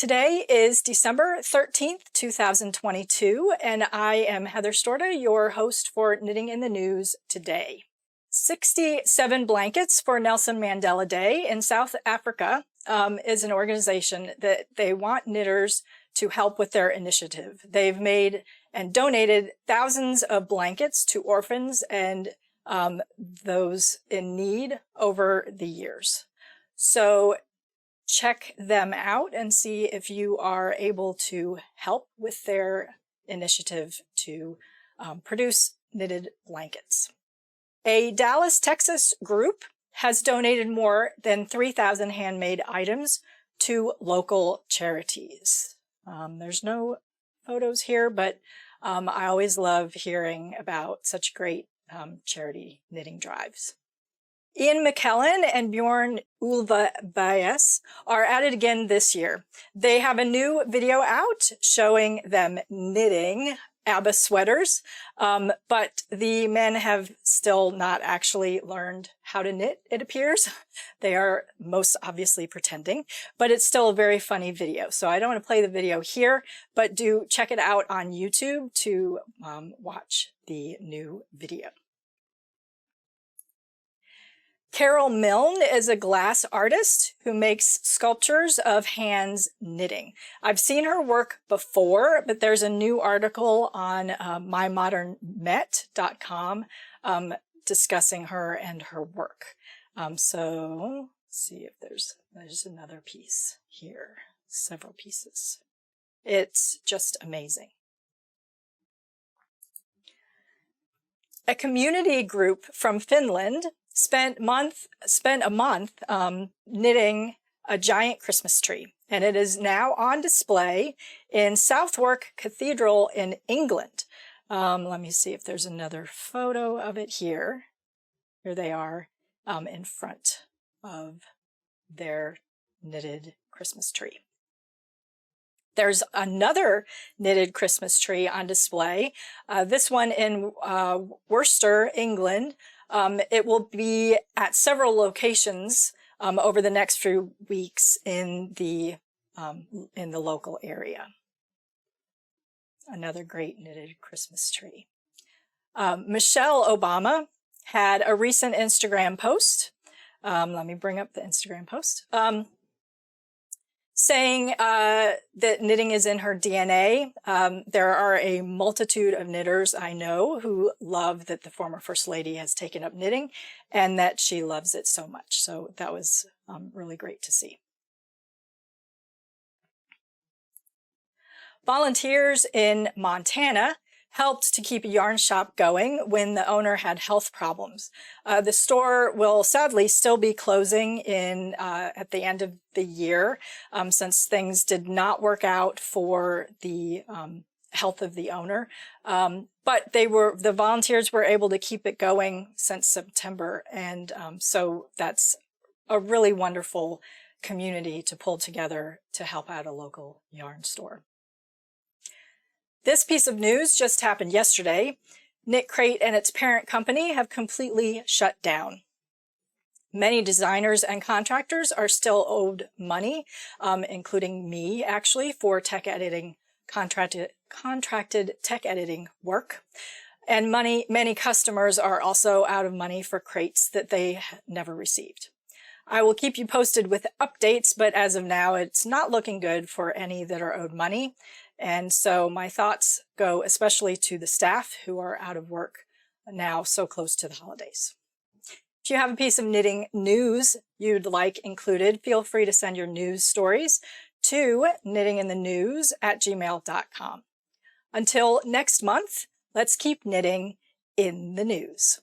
Today is December 13th, 2022, and I am Heather Storta, your host for Knitting in the News today. 67 Blankets for Nelson Mandela Day in South Africa is an organization that they want knitters to help with their initiative. They've made and donated thousands of blankets to orphans and those in need over the years. So check them out and see if you are able to help with their initiative to produce knitted blankets. A Dallas, Texas group has donated more than 3,000 handmade items to local charities. There's no photos here, but I always love hearing about such great charity knitting drives. Ian McKellen and Bjorn Ulvaeus are at it again this year. They have a new video out showing them knitting ABBA sweaters, but the men have still not actually learned how to knit, it appears. They are most obviously pretending, but it's still a very funny video. So I don't want to play the video here, but do check it out on YouTube to watch the new video. Carol Milne is a glass artist who makes sculptures of hands knitting. I've seen her work before, but there's a new article on mymodernmet.com discussing her and her work. So let's see if there's another piece here, several pieces. It's just amazing. A community group from Finland spent a month knitting a giant Christmas tree, and it is now on display in Southwark Cathedral in England. Let me see if there's another photo of it here. Here they are in front of their knitted Christmas tree. There's another knitted Christmas tree on display, this one in Worcester, England. It will be at several locations over the next few weeks in the local area. Another great knitted Christmas tree. Michelle Obama had a recent Instagram post. Let me bring up the Instagram post. Saying that knitting is in her DNA. There are a multitude of knitters I know who love that the former First Lady has taken up knitting and that she loves it so much. So that was really great to see. Volunteers in Montana helped to keep a yarn shop going when the owner had health problems. The store will sadly still be closing at the end of the year since things did not work out for the health of the owner. But the volunteers were able to keep it going since September, and so that's a really wonderful community to pull together to help out a local yarn store. This piece of news just happened yesterday. Knit Crate and its parent company have completely shut down. Many designers and contractors are still owed money, including me actually, for tech editing, contracted tech editing work. And many customers are also out of money for crates that they never received. I will keep you posted with updates, but as of now, it's not looking good for any that are owed money. And so my thoughts go especially to the staff who are out of work now so close to the holidays. If you have a piece of knitting news you'd like included, feel free to send your news stories to knittinginthenews@gmail.com. Until next month, let's keep knitting in the news.